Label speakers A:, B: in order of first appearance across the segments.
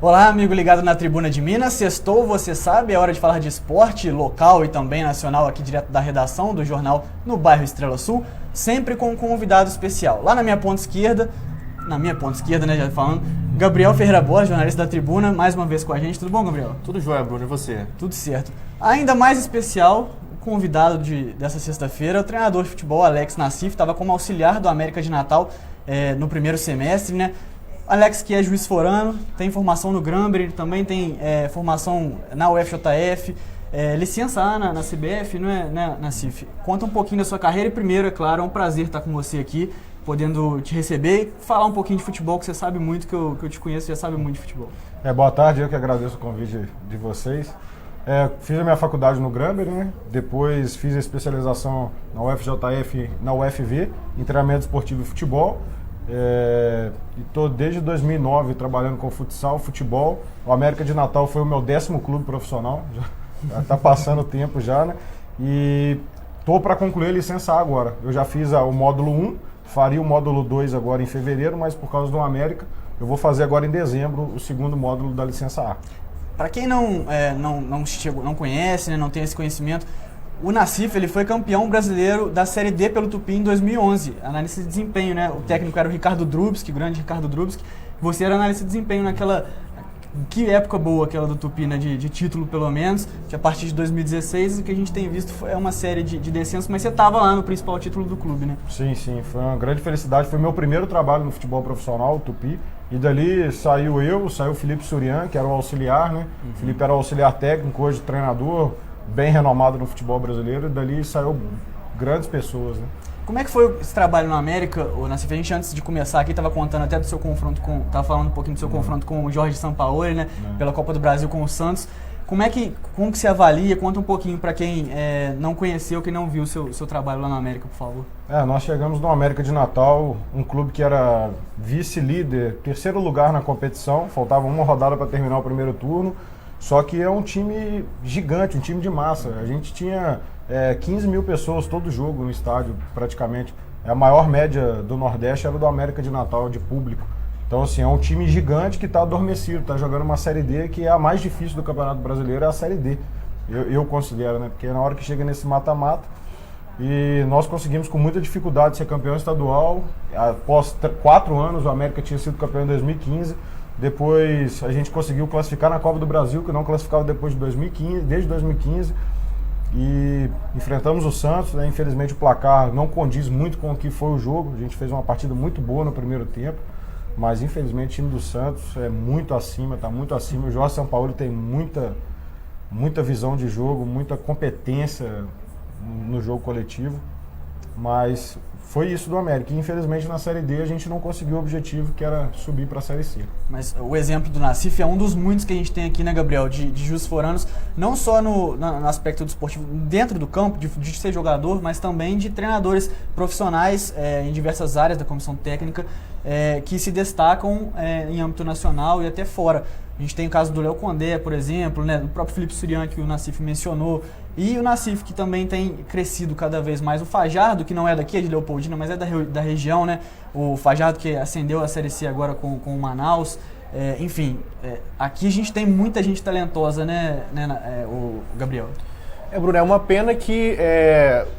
A: Olá, amigo ligado na Tribuna de Minas. Sextou, você sabe, é hora de falar de esporte local e também nacional aqui direto da redação do jornal no bairro Estrela Sul, sempre com um convidado especial. Lá na minha ponta esquerda, né, já falando, Gabriel Ferreira Borges, jornalista da Tribuna, mais uma vez com a gente. Tudo bom, Gabriel?
B: Tudo jóia, Bruno, e você?
A: Tudo certo. Ainda mais especial, o convidado dessa sexta-feira, o treinador de futebol Alex Nassif, estava como auxiliar do América de Natal no primeiro semestre, né? Alex, que é juiz forano, tem formação no Gramber, também tem formação na UFJF, licença A na CBF, não é, né, Nassif? Conta um pouquinho da sua carreira e primeiro, é claro, é um prazer estar com você aqui, podendo te receber e falar um pouquinho de futebol, que você sabe muito, que eu te conheço, já sabe muito de futebol.
C: Boa tarde, eu que agradeço o convite de vocês. Fiz a minha faculdade no Gramber, né? Depois fiz a especialização na UFJF, na UFV, em treinamento esportivo e futebol. E estou desde 2009 trabalhando com futsal, futebol. O América de Natal foi o meu 10º clube profissional, já está passando o tempo já, né? E estou para concluir a licença A agora. Eu já fiz o módulo 1, faria o módulo 2 agora em fevereiro, mas por causa do América, eu vou fazer agora em dezembro o segundo módulo da licença A.
A: Para quem não conhece, né, não tem esse conhecimento, o Nassif, ele foi campeão brasileiro da Série D pelo Tupi em 2011, analista de desempenho, né? O técnico era o Ricardo Drubski, o grande Ricardo Drubski. Você era analista de desempenho naquela... Que época boa aquela do Tupi, né? De título, pelo menos. Que a partir de 2016, o que a gente tem visto é uma série de descensos, mas você estava lá no principal título do clube, né?
C: Sim, foi uma grande felicidade. Foi meu primeiro trabalho no futebol profissional, o Tupi. E dali saiu o Felipe Surian, que era o auxiliar, né? O Felipe era o auxiliar técnico, hoje treinador, bem renomado no futebol brasileiro, e dali saiu grandes pessoas, né?
A: Como é que foi esse trabalho no América, Nassif? A gente, antes de começar aqui, estava contando até do seu confronto estava falando um pouquinho do seu confronto com o Jorge Sampaoli, né? Pela Copa do Brasil com o Santos. Como que se avalia? Conta um pouquinho para quem não conheceu, quem não viu o seu trabalho lá no América, por favor.
C: Nós chegamos no América de Natal, um clube que era vice-líder, terceiro lugar na competição, faltava uma rodada para terminar o primeiro turno. Só que é um time gigante, um time de massa. A gente tinha 15 mil pessoas todo jogo no estádio, praticamente. A maior média do Nordeste era do América de Natal, de público. Então, assim, é um time gigante que está adormecido, está jogando uma Série D, que é a mais difícil do Campeonato Brasileiro, é a Série D. Eu considero, né? Porque na hora que chega nesse mata-mata, e nós conseguimos com muita dificuldade ser campeão estadual. Após 4 anos, o América tinha sido campeão em 2015. Depois a gente conseguiu classificar na Copa do Brasil, que não classificava depois de 2015, desde 2015. E enfrentamos o Santos, né? Infelizmente o placar não condiz muito com o que foi o jogo. A gente fez uma partida muito boa no primeiro tempo, mas infelizmente o time do Santos é muito acima, está muito acima. O Jorge Sampaoli tem muita visão de jogo, muita competência no jogo coletivo, mas foi isso do América. E infelizmente na Série D a gente não conseguiu o objetivo, que era subir para a Série C. Mas
A: o exemplo do Nassif é um dos muitos que a gente tem aqui, né, Gabriel, de juiz foranos, não só no aspecto do esportivo, dentro do campo, de ser jogador, mas também de treinadores profissionais em diversas áreas da comissão técnica, que se destacam em âmbito nacional e até fora. A gente tem o caso do Léo Condé, por exemplo, né, do próprio Felipe Surian, que o Nassif mencionou, e o Nassif, que também tem crescido cada vez mais. O Fajardo, que não é daqui, é de Leopoldina, mas é da região, né? O Fajardo, que ascendeu a Série C agora com o Manaus. Aqui a gente tem muita gente talentosa, né, o Gabriel?
B: Bruno, é uma pena que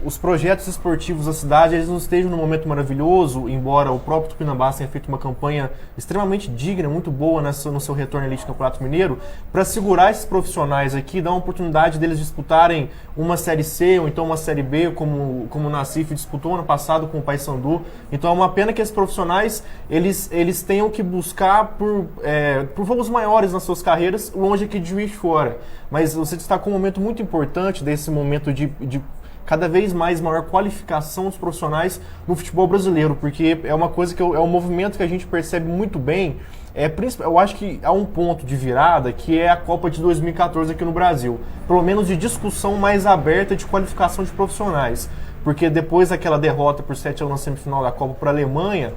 B: os projetos esportivos da cidade eles não estejam num momento maravilhoso, embora o próprio Tupinambás tenha feito uma campanha extremamente digna, muito boa no seu retorno elite no Campeonato Mineiro, para segurar esses profissionais aqui, dar uma oportunidade deles disputarem uma Série C ou então uma Série B, como o Nassif disputou ano passado com o Paysandu. Então é uma pena que esses profissionais eles tenham que buscar por voos maiores nas suas carreiras, longe aqui de Juiz de Fora. Mas você destacou um momento muito importante desse momento de cada vez mais maior qualificação dos profissionais no futebol brasileiro, porque é uma coisa é um movimento que a gente percebe muito bem. Eu acho que há um ponto de virada que é a Copa de 2014 aqui no Brasil, pelo menos de discussão mais aberta de qualificação de profissionais, porque depois daquela derrota por 7-1 na semifinal da Copa para a Alemanha,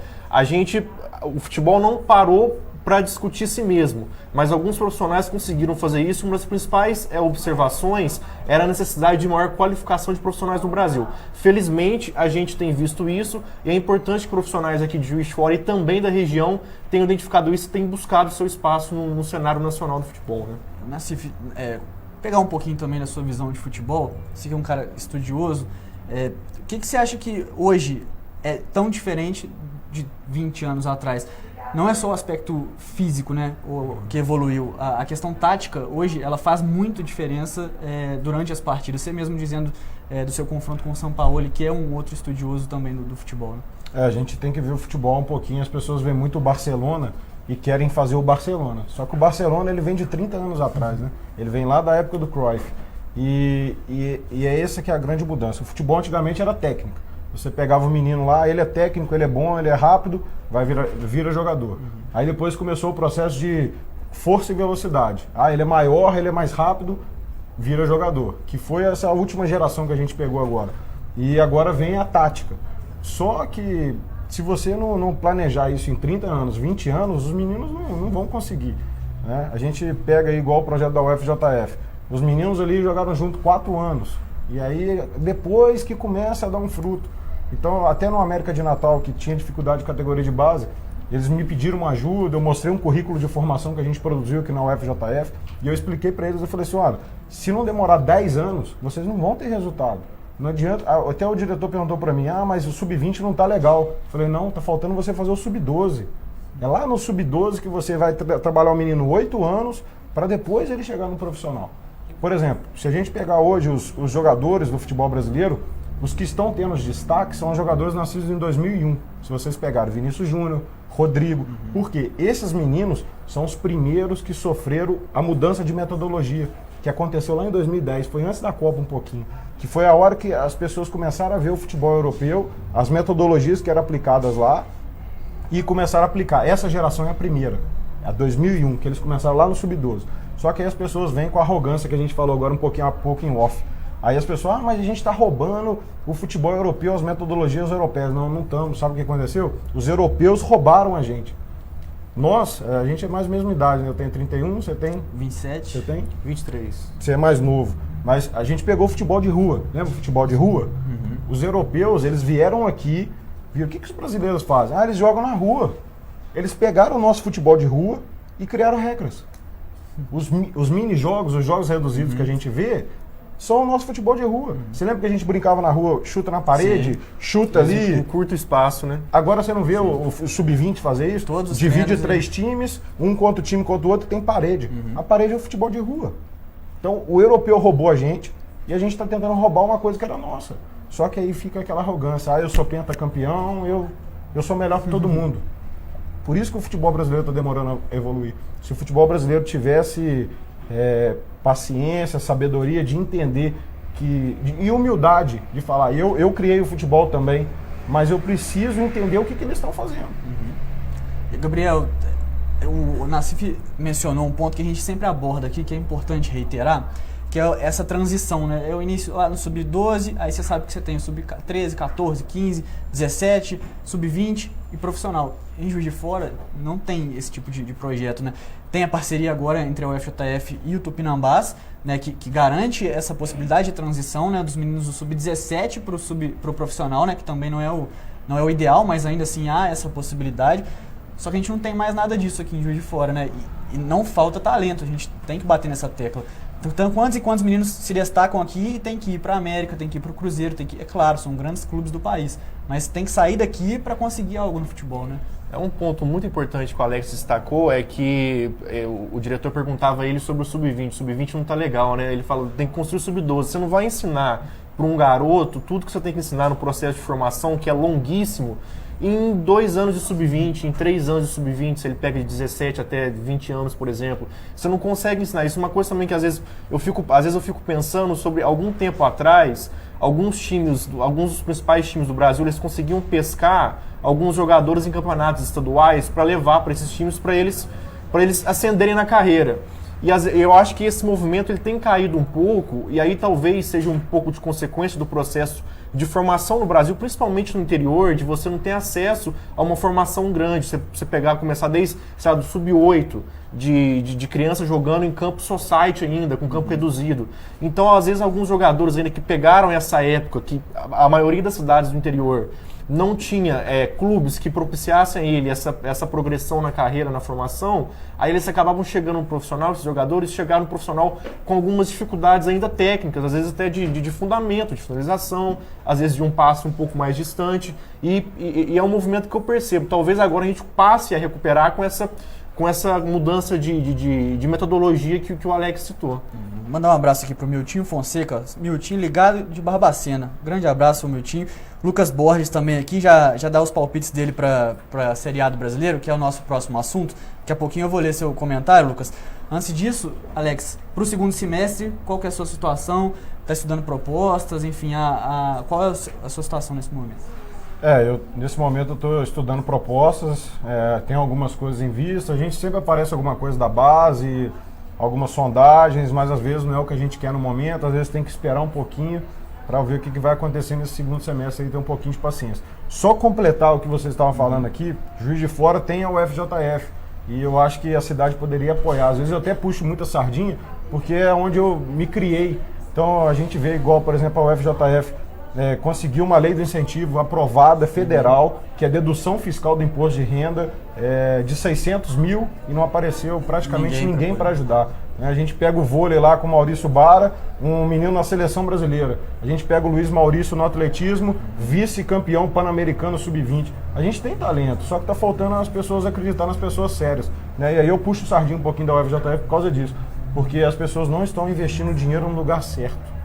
B: o futebol não parou para discutir si mesmo, mas alguns profissionais conseguiram fazer isso. Uma das principais observações era a necessidade de maior qualificação de profissionais no Brasil. Felizmente, a gente tem visto isso e é importante que profissionais aqui de Juiz de Fora e também da região tenham identificado isso e tenham buscado seu espaço no cenário nacional do futebol, né?
A: Nassif, pegar um pouquinho também da sua visão de futebol, você que é um cara estudioso, o que você acha que hoje é tão diferente de 20 anos atrás? Não é só o aspecto físico, né, que evoluiu. A questão tática, hoje, ela faz muito diferença durante as partidas. Você mesmo dizendo do seu confronto com o Sampaoli, que é um outro estudioso também do futebol, né?
C: A gente tem que ver o futebol um pouquinho. As pessoas veem muito o Barcelona e querem fazer o Barcelona. Só que o Barcelona, ele vem de 30 anos atrás, né? Ele vem lá da época do Cruyff. E é essa que é a grande mudança. O futebol antigamente era técnica. Você pegava o menino lá, ele é técnico, ele é bom, ele é rápido, vira jogador. Aí depois começou o processo de força e velocidade. Ele é maior, ele é mais rápido, vira jogador. Que foi essa última geração que a gente pegou agora. E agora vem a tática. Só que se você não planejar isso em 30 anos, 20 anos, os meninos não vão conseguir, né? A gente pega aí igual o projeto da UFJF. Os meninos ali jogaram junto 4 anos. E aí depois que começa a dar um fruto. Então, até no América de Natal, que tinha dificuldade de categoria de base, eles me pediram uma ajuda, eu mostrei um currículo de formação que a gente produziu aqui na UFJF, e eu expliquei para eles, eu falei assim, olha, se não demorar 10 anos, vocês não vão ter resultado. Não adianta, até o diretor perguntou para mim, mas o Sub-20 não tá legal. Eu falei, não, tá faltando você fazer o Sub-12. É lá no Sub-12 que você vai trabalhar o menino 8 anos, para depois ele chegar no profissional. Por exemplo, se a gente pegar hoje os jogadores do futebol brasileiro, os que estão tendo os destaques são os jogadores nascidos em 2001. Se vocês pegarem Vinícius Júnior, Rodrigo, porque esses meninos são os primeiros que sofreram a mudança de metodologia, que aconteceu lá em 2010, foi antes da Copa um pouquinho, que foi a hora que as pessoas começaram a ver o futebol europeu, as metodologias que eram aplicadas lá, e começaram a aplicar. Essa geração é a primeira, a 2001, que eles começaram lá no Sub-12. Só que aí as pessoas vêm com a arrogância que a gente falou agora há pouco em off. Aí as pessoas, mas a gente está roubando o futebol europeu, as metodologias europeias. Não estamos. Sabe o que aconteceu? Os europeus roubaram a gente. Nós, a gente é mais da mesma idade, né? Eu tenho 31, você tem?
A: 27.
C: Você tem?
B: 23.
C: Você é mais novo. Mas a gente pegou o futebol de rua. Lembra o futebol de rua?
A: Uhum.
C: Os europeus, eles vieram aqui, viram o que os brasileiros fazem? Eles jogam na rua. Eles pegaram o nosso futebol de rua e criaram regras. Os mini-jogos, os jogos reduzidos que a gente vê, são o nosso futebol de rua. Você lembra que a gente brincava na rua, chuta na parede,
A: Sim.
C: chuta ali?
B: Um curto espaço, né?
C: Agora você não vê o Sub-20 fazer isso?
A: Todos os
C: divide
A: treinos,
C: 3 times, um contra o time contra o outro, tem parede. A parede é o futebol de rua. Então o europeu roubou a gente e a gente está tentando roubar uma coisa que era nossa. Só que aí fica aquela arrogância, eu sou pentacampeão, eu sou melhor que todo mundo. Por isso que o futebol brasileiro está demorando a evoluir. Se o futebol brasileiro tivesse paciência, sabedoria de entender e humildade de falar, eu criei o futebol também, mas eu preciso entender o que eles estão fazendo.
A: Gabriel, o Nassif mencionou um ponto que a gente sempre aborda aqui, que é importante reiterar, que é essa transição, né? É o início lá no Sub-12, aí você sabe que você tem o Sub-13, 14, 15, 17, Sub-20 e profissional. Em Juiz de Fora não tem esse tipo de projeto, né? Tem a parceria agora entre a UFJF e o Tupinambás, né, que garante essa possibilidade de transição, né, dos meninos do Sub-17 para o profissional, né, que também não é o ideal, mas ainda assim há essa possibilidade. Só que a gente não tem mais nada disso aqui em Juiz de Fora, né? E não falta talento, a gente tem que bater nessa tecla. Então, quantos e quantos meninos se destacam aqui e tem que ir para a América, tem que ir para o Cruzeiro, é claro, são grandes clubes do país, mas tem que sair daqui para conseguir algo no futebol, né?
B: Um ponto muito importante que o Alex destacou é que o diretor perguntava a ele sobre o Sub-20. O Sub-20 não está legal, né? Ele fala, tem que construir o Sub-12. Você não vai ensinar para um garoto tudo que você tem que ensinar no processo de formação, que é longuíssimo, em 2 anos de Sub-20, em 3 anos de Sub-20, se ele pega de 17 até 20 anos, por exemplo. Você não consegue ensinar isso. Uma coisa também que às vezes eu fico pensando sobre algum tempo atrás, alguns dos principais times do Brasil, eles conseguiam pescar alguns jogadores em campeonatos estaduais para levar para esses times, para eles ascenderem na carreira. E eu acho que esse movimento ele tem caído um pouco, e aí talvez seja um pouco de consequência do processo de formação no Brasil, principalmente no interior, de você não ter acesso a uma formação grande. Você pegar, começar desde, sabe, do sub-8, de criança jogando em campo society ainda, com campo reduzido. Então, às vezes, alguns jogadores ainda que pegaram essa época, que a maioria das cidades do interior não tinha clubes que propiciassem a ele essa progressão na carreira, na formação, aí eles acabavam chegando no profissional, esses jogadores chegaram no profissional com algumas dificuldades ainda técnicas, às vezes até de fundamento, de finalização, às vezes de um passe um pouco mais distante, e é um movimento que eu percebo. Talvez agora a gente passe a recuperar com essa mudança de metodologia que o Alex citou.
A: Mandar um abraço aqui pro Miltinho Fonseca, Miltinho ligado de Barbacena. Grande abraço ao Miltinho. Lucas Borges também aqui, já dá os palpites dele para a Série A do Brasileiro, que é o nosso próximo assunto. Daqui a pouquinho eu vou ler seu comentário, Lucas. Antes disso, Alex, para o segundo semestre, qual que é a sua situação? Está estudando propostas, enfim, qual é a sua situação nesse momento?
C: Nesse momento eu estou estudando propostas, tem algumas coisas em vista, a gente sempre aparece alguma coisa da base, algumas sondagens, mas às vezes não é o que a gente quer no momento, às vezes tem que esperar um pouquinho para ver o que vai acontecer nesse segundo semestre e ter um pouquinho de paciência. Só completar o que vocês estavam falando aqui, Juiz de Fora tem a UFJF e eu acho que a cidade poderia apoiar. Às vezes eu até puxo muita sardinha, porque é onde eu me criei. Então a gente vê igual, por exemplo, a UFJF conseguiu uma lei do incentivo aprovada, federal, que é dedução fiscal do imposto de renda de 600 mil e não apareceu praticamente ninguém para ajudar. A gente pega o vôlei lá com o Maurício Bara, um menino na seleção brasileira. A gente pega o Luiz Maurício no atletismo, vice-campeão pan-americano sub-20. A gente tem talento, só que está faltando as pessoas acreditar nas pessoas sérias. E aí eu puxo o sardinho um pouquinho da UFJF por causa disso, porque as pessoas não estão investindo dinheiro no lugar certo.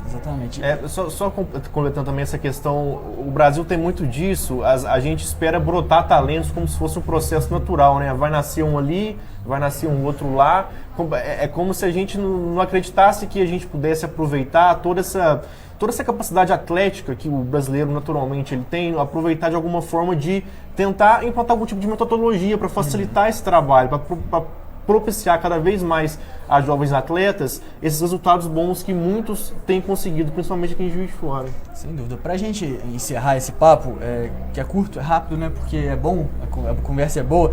A: Exatamente.
B: Só completando também essa questão, o Brasil tem muito disso, a gente espera brotar talentos como se fosse um processo natural, né? Vai nascer um ali, vai nascer um outro lá, é como se a gente não acreditasse que a gente pudesse aproveitar toda essa capacidade atlética que o brasileiro naturalmente ele tem, aproveitar de alguma forma de tentar implantar algum tipo de metodologia para facilitar esse trabalho, para propiciar cada vez mais a jovens atletas esses resultados bons que muitos têm conseguido, principalmente aqui em Juiz de Fora.
A: Sem dúvida. Para a gente encerrar esse papo, que é curto, é rápido, né? Porque é bom, a conversa é boa,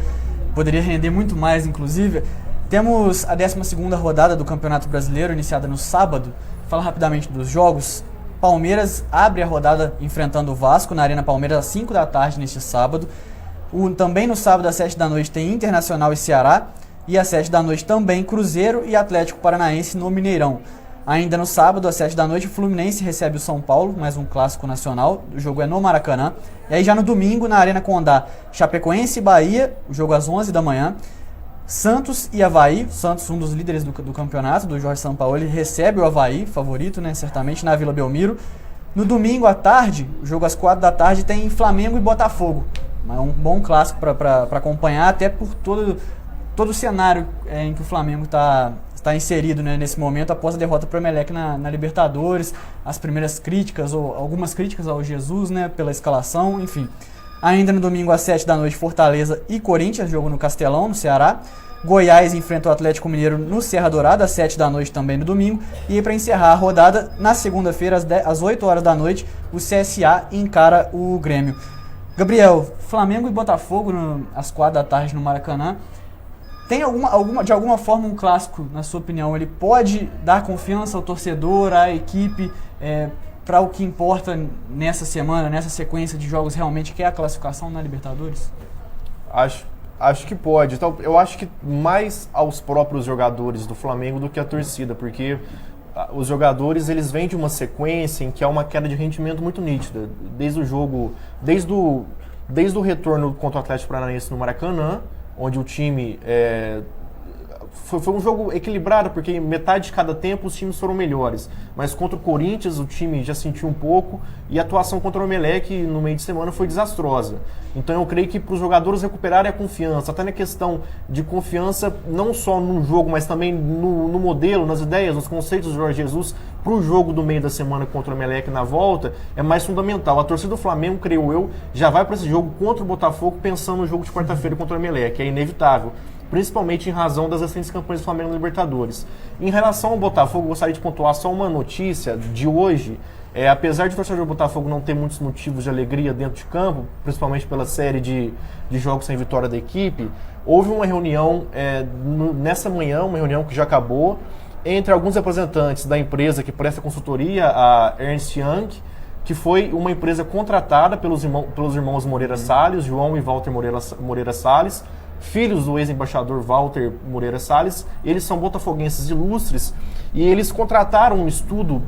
A: poderia render muito mais, inclusive. Temos a 12ª rodada do Campeonato Brasileiro, iniciada no sábado. Fala rapidamente dos jogos. Palmeiras abre a rodada enfrentando o Vasco na Arena Palmeiras às 5 da tarde neste sábado. Também no sábado às 7 da noite tem Internacional e Ceará. E às 7 da noite também Cruzeiro e Atlético Paranaense no Mineirão. Ainda no sábado, às 7 da noite, o Fluminense recebe o São Paulo, mais um clássico nacional. O jogo é no Maracanã. E aí já no domingo, na Arena Condá, Chapecoense e Bahia, o jogo às 11 da manhã. Santos e Avaí, Santos, um dos líderes do campeonato, do Jorge Sampaoli, recebe o Avaí, favorito, né, certamente, na Vila Belmiro. No domingo à tarde, o jogo às 4 da tarde, tem Flamengo e Botafogo. É um bom clássico para acompanhar, até por todo o cenário em que o Flamengo está inserido, né, nesse momento, após a derrota para o Emelec na Libertadores, as primeiras críticas, ou algumas críticas ao Jesus, né, pela escalação, enfim. Ainda no domingo às 7 da noite, Fortaleza e Corinthians, jogo no Castelão, no Ceará. Goiás enfrenta o Atlético Mineiro no Serra Dourada, às 7 da noite também no domingo. E para encerrar a rodada, na segunda-feira, às 8 horas da noite, o CSA encara o Grêmio. Gabriel, Flamengo e Botafogo às 4 da tarde no Maracanã. Tem de alguma forma um clássico, na sua opinião, ele pode dar confiança ao torcedor, à equipe, para o que importa nessa semana, nessa sequência de jogos realmente, que é a classificação na Libertadores?
B: Acho que pode. Então, eu acho que mais aos próprios jogadores do Flamengo do que a torcida, porque os jogadores eles vêm de uma sequência em que há uma queda de rendimento muito nítida. Desde o retorno contra o Atlético Paranaense no Maracanã, onde o time foi um jogo equilibrado, porque metade de cada tempo os times foram melhores. Mas contra o Corinthians o time já sentiu um pouco, e a atuação contra o Emelec no meio de semana foi desastrosa. Então eu creio que para os jogadores recuperarem a confiança, até na questão de confiança, não só no jogo, mas também no modelo, nas ideias, nos conceitos do Jorge Jesus, para o jogo do meio da semana contra o Emelec na volta, é mais fundamental. A torcida do Flamengo, creio eu, já vai para esse jogo contra o Botafogo pensando no jogo de quarta-feira contra o Emelec, é inevitável. principalmente em razão das recentes campanhas do Flamengo na Libertadores. Em relação ao Botafogo, gostaria de pontuar só uma notícia de hoje. Apesar de o torcedor do Botafogo não ter muitos motivos de alegria dentro de campo, principalmente pela série de jogos sem vitória da equipe, houve uma reunião nessa manhã, uma reunião que já acabou, entre alguns representantes da empresa que presta consultoria, a Ernst Young, que foi uma empresa contratada pelos irmãos Moreira Salles, João e Walter Moreira Salles, filhos do ex-embaixador Walter Moreira Salles. Eles são botafoguenses ilustres e eles contrataram um estudo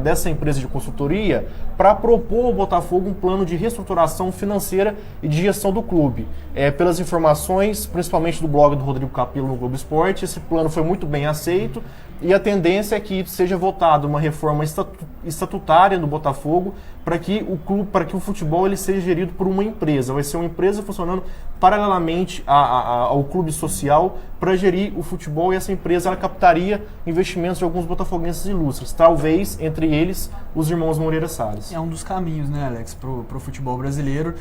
B: dessa empresa de consultoria para propor ao Botafogo um plano de reestruturação financeira e de gestão do clube. Pelas informações, principalmente do blog do Rodrigo Capello no Globo Esporte, esse plano foi muito bem aceito e a tendência é que seja votada uma reforma estatutária no Botafogo para que o futebol ele seja gerido por uma empresa. Vai ser uma empresa funcionando paralelamente ao clube social para gerir o futebol, e essa empresa ela captaria investimentos de alguns botafoguenses ilustres, talvez entre eles os irmãos Moreira Salles.
A: É um dos caminhos, né, Alex, pro futebol brasileiro.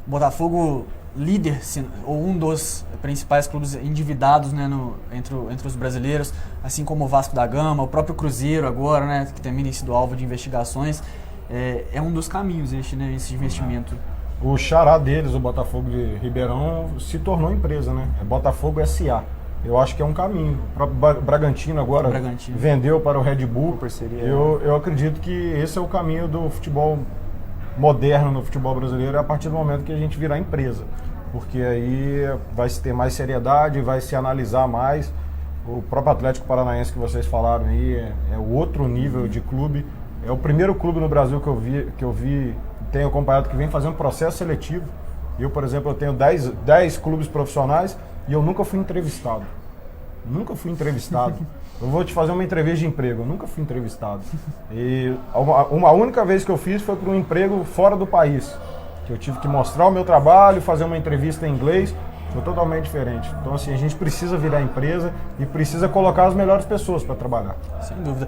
A: Botafogo líder, ou um dos principais clubes endividados, né, entre os brasileiros, assim como o Vasco da Gama, o próprio Cruzeiro agora, né, que também sido alvo de investigações. É um dos caminhos esse investimento.
C: O xará deles, o Botafogo de Ribeirão, se tornou empresa, né? É Botafogo SA. Eu acho que é um caminho. O próprio Bragantino agora vendeu para o Red Bull. Eu acredito que esse é o caminho do futebol moderno no futebol brasileiro a partir do momento que a gente virar empresa. Porque aí vai se ter mais seriedade, vai se analisar mais. O próprio Atlético Paranaense que vocês falaram aí é outro nível de clube. É o primeiro clube no Brasil que eu vi tenho acompanhado, que vem fazendo processo seletivo. Eu, por exemplo, eu tenho 10 clubes profissionais e eu nunca fui entrevistado. Nunca fui entrevistado. Eu vou te fazer uma entrevista de emprego, eu nunca fui entrevistado. E uma única vez que eu fiz foi para um emprego fora do país, que eu tive que mostrar o meu trabalho, fazer uma entrevista em inglês. Foi totalmente diferente. Então, assim, a gente precisa virar empresa e precisa colocar as melhores pessoas para trabalhar.
A: Sem dúvida.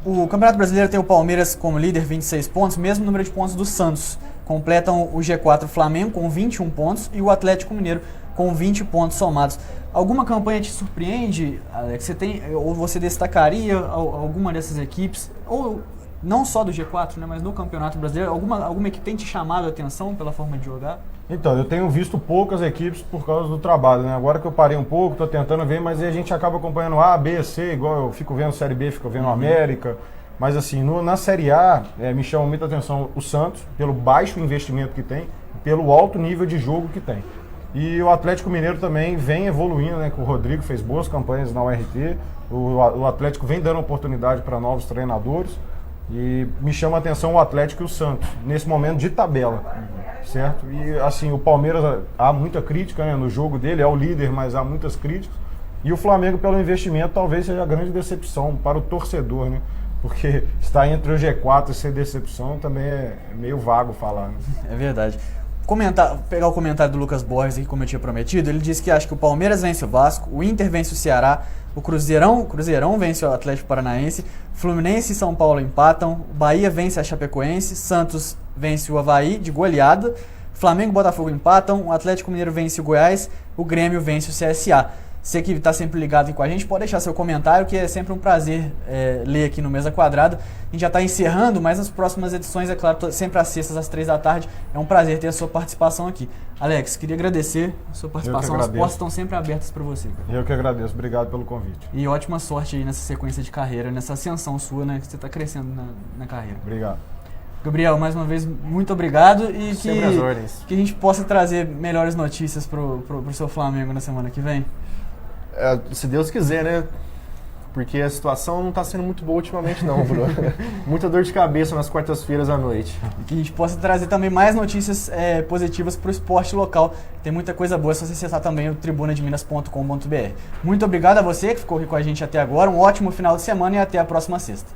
A: O Campeonato Brasileiro tem o Palmeiras como líder, 26 pontos, mesmo número de pontos do Santos. Completam o G4 Flamengo com 21 pontos e o Atlético Mineiro com 20 pontos somados. Alguma campanha te surpreende, Alex? Ou você destacaria alguma dessas equipes? Ou não só do G4, né, mas no Campeonato Brasileiro? Alguma equipe tem te chamado a atenção pela forma de jogar?
C: Então, eu tenho visto poucas equipes por causa do trabalho, né? Agora que eu parei um pouco, estou tentando ver, mas aí a gente acaba acompanhando A, B, C, igual eu fico vendo Série B, fico vendo América. Mas assim, na Série A, me chama muita atenção o Santos, pelo baixo investimento que tem, pelo alto nível de jogo que tem. E o Atlético Mineiro também vem evoluindo, né? Com o Rodrigo fez boas campanhas na URT, o Atlético vem dando oportunidade para novos treinadores. E me chama a atenção o Atlético e o Santos, nesse momento de tabela, certo? E assim, o Palmeiras, há muita crítica, né, no jogo dele, é o líder, mas há muitas críticas. E o Flamengo, pelo investimento, talvez seja a grande decepção para o torcedor, né? Porque estar entre o G4 e ser decepção também é meio vago falar, né?
A: É verdade. Pegar o comentário do Lucas Borges aqui, como eu tinha prometido, ele disse que acha que o Palmeiras vence o Vasco, o Inter vence o Ceará, o Cruzeirão vence o Atlético Paranaense, Fluminense e São Paulo empatam, o Bahia vence a Chapecoense, Santos vence o Avaí de goleada, Flamengo e Botafogo empatam, o Atlético Mineiro vence o Goiás, o Grêmio vence o CSA. Você que está sempre ligado com a gente, pode deixar seu comentário, que é sempre um prazer ler aqui no Mesa Quadrada. A gente já está encerrando, mas nas próximas edições, é claro, sempre às sextas, às 3 da tarde. É um prazer ter a sua participação aqui. Alex, queria agradecer a sua participação. As portas estão sempre abertas para você, cara.
C: Eu que agradeço. Obrigado pelo convite.
A: E ótima sorte aí nessa sequência de carreira, nessa ascensão sua, né? Que você está crescendo na carreira.
C: Obrigado.
A: Gabriel, mais uma vez, muito obrigado e
B: que
A: a gente possa trazer melhores notícias pro seu Flamengo na semana que vem.
B: Se Deus quiser, né? Porque a situação não está sendo muito boa ultimamente não, Bruno. Muita dor de cabeça nas quartas-feiras à noite.
A: E que a gente possa trazer também mais notícias positivas para o esporte local. Tem muita coisa boa, é só você acessar também o tribunademinas.com.br. Muito obrigado a você que ficou aqui com a gente até agora. Um ótimo final de semana e até a próxima sexta.